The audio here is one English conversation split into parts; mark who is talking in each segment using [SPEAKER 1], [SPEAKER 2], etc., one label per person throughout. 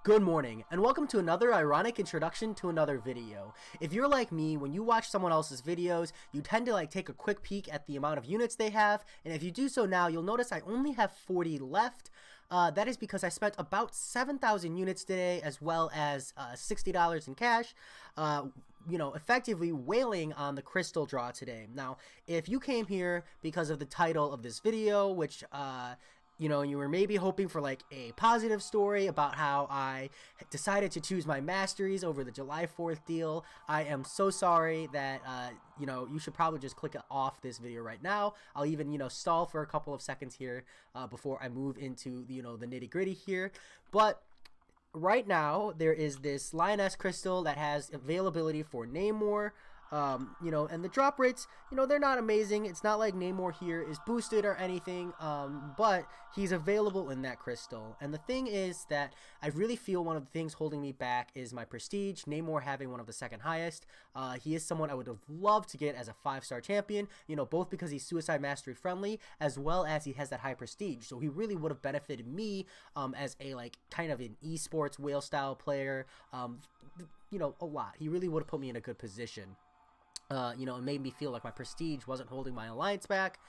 [SPEAKER 1] Good morning, and welcome to another ironic introduction to another video. If you're like me, when you watch someone else's videos, you tend to take a quick peek at the amount of units they have, and if you do so now, you'll notice I only have 40 left. That is because I spent about 7,000 units today, as well as $60 in cash, effectively whaling on the crystal draw today. Now, if you came here because of the title of this video, which you were maybe hoping for a positive story about how I decided to choose my masteries over the July 4th deal, I am so sorry that, you should probably just click off this video right now. I'll even, stall for a couple of seconds here before I move into, the nitty gritty here. But right now, there is this Lioness Crystal that has availability for Namor. And the drop rates, they're not amazing. It's not like Namor here is boosted or anything, but he's available in that crystal. And the thing is that I really feel one of the things holding me back is my prestige. Namor having one of the second highest. He is someone I would have loved to get as a 5-star champion, both because he's Suicide Mastery friendly, as well as he has that high prestige. So he really would have benefited me, as a, kind of an esports whale style player, a lot. He really would have put me in a good position. It made me feel like my prestige wasn't holding my alliance back.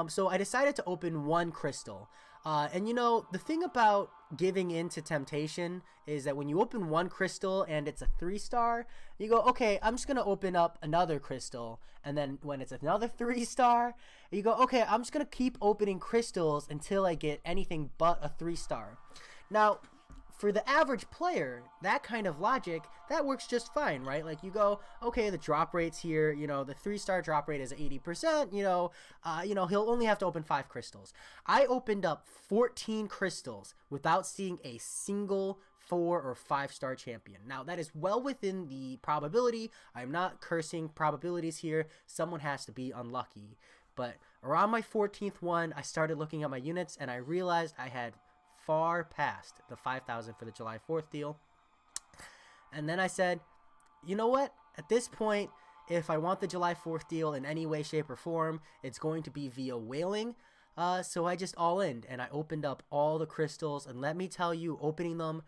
[SPEAKER 1] So I decided to open one crystal. The thing about giving in to temptation is that when you open one crystal and it's a 3-star, you go, okay, I'm just going to open up another crystal. And then when it's another 3-star, you go, okay, I'm just going to keep opening crystals until I get anything but a 3-star. Now, for the average player, that kind of logic, that works just fine, right? You go, okay, the drop rates here, the 3-star drop rate is 80%, he'll only have to open 5 crystals. I opened up 14 crystals without seeing a single 4 or 5-star champion. Now, that is well within the probability. I'm not cursing probabilities here. Someone has to be unlucky. But around my 14th one, I started looking at my units, and I realized I had far past the 5,000 for the July 4th deal. And then I said, you know what? At this point, if I want the July 4th deal in any way, shape, or form, it's going to be via whaling. So I just all-in, and I opened up all the crystals, and let me tell you, opening them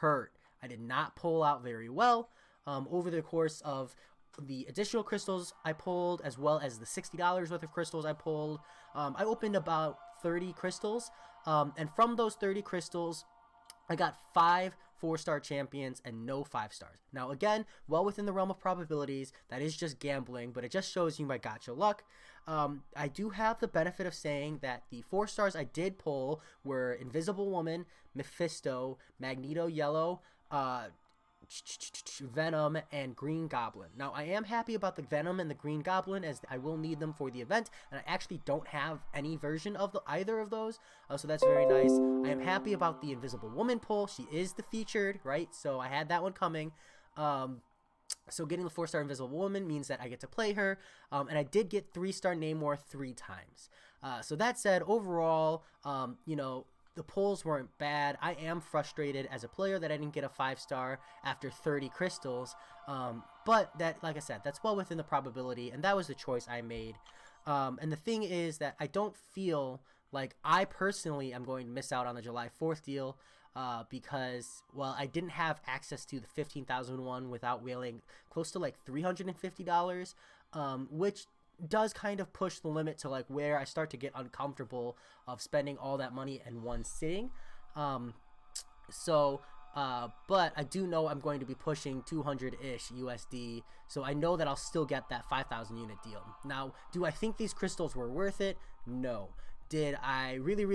[SPEAKER 1] hurt. I did not pull out very well. Over the course of the additional crystals I pulled, as well as the $60 worth of crystals I pulled, I opened about 30 crystals, and from those 30 crystals, I got 5 4-star champions and no 5-stars. Now again, well within the realm of probabilities, that is just gambling, but it just shows you my gotcha luck. I do have the benefit of saying that the 4-stars I did pull were Invisible Woman, Mephisto, Magneto Yellow, Venom, and Green Goblin. Now, I am happy about the Venom and the Green Goblin, as I will need them for the event, and I actually don't have any version of either of those, so that's very nice. I am happy about the Invisible Woman pull. She is the featured, right? So I had that one coming. So getting the 4-star Invisible Woman means that I get to play her, and I did get 3-star Namor 3 times. So that said, overall, the pulls weren't bad. I am frustrated as a player that I didn't get a 5-star after 30 crystals. But that, like I said, that's well within the probability, and that was the choice I made. And the thing is that I don't feel like I personally am going to miss out on the July 4th deal because, well, I didn't have access to the 15,001 without whaling close to $350, which does kind of push the limit to where I start to get uncomfortable of spending all that money in one sitting. But I do know I'm going to be pushing 200-ish USD, so I know that I'll still get that 5,000 unit deal. Now, do I think these crystals were worth it? No. Did I really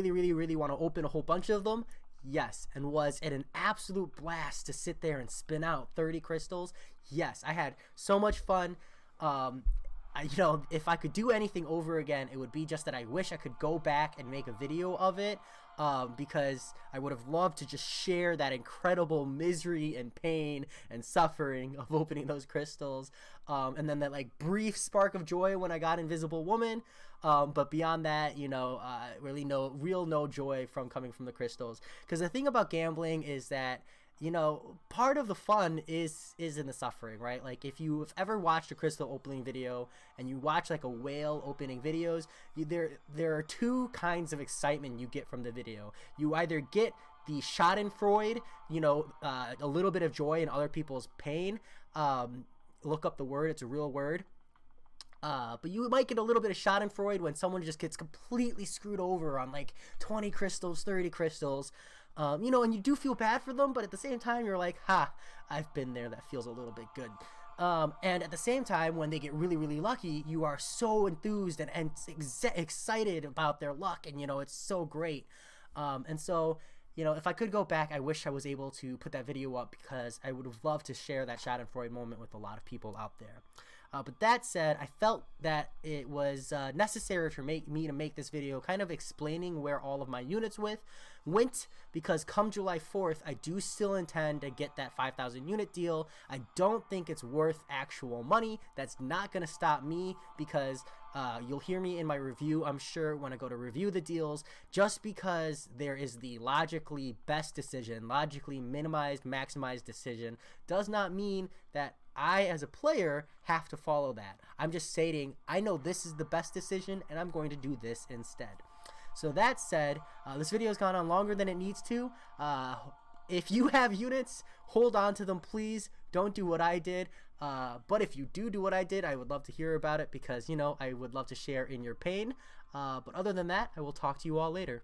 [SPEAKER 1] want to open a whole bunch of them? Yes. And was it an absolute blast to sit there and spin out 30 crystals? Yes. I had so much fun. If I could do anything over again, it would be just that I wish I could go back and make a video of it, because I would have loved to just share that incredible misery and pain and suffering of opening those crystals, and then that brief spark of joy when I got Invisible Woman, but beyond that, really no joy from coming from the crystals, because the thing about gambling is that part of the fun is in the suffering, right? If you've ever watched a crystal opening video and you watch a whale opening videos, there are 2 kinds of excitement you get from the video. You either get the Schadenfreude, you know, a little bit of joy in other people's pain. Look up the word, it's a real word. But you might get a little bit of Schadenfreude when someone just gets completely screwed over on like 20 crystals, 30 crystals. You know, and you do feel bad for them, but at the same time, you're like, ha, I've been there. That feels a little bit good. And at the same time, when they get really, really lucky, you are so enthused and excited about their luck. And, you know, it's so great. And so, you know, if I could go back, I wish I was able to put that video up because I would have loved to share that Schadenfreude moment with a lot of people out there. But that said, I felt that it was necessary for me to make this video kind of explaining where all of my units went because come July 4th, I do still intend to get that 5,000 unit deal. I don't think it's worth actual money. That's not going to stop me because you'll hear me in my review, I'm sure, when I go to review the deals. Just because there is the logically best decision, logically minimized, maximized decision, does not mean that I, as a player, have to follow that. I'm just stating, I know this is the best decision, and I'm going to do this instead. So that said, this video has gone on longer than it needs to. If you have units, hold on to them, please. Don't do what I did. But if you do what I did, I would love to hear about it because, you know, I would love to share in your pain. But other than that, I will talk to you all later.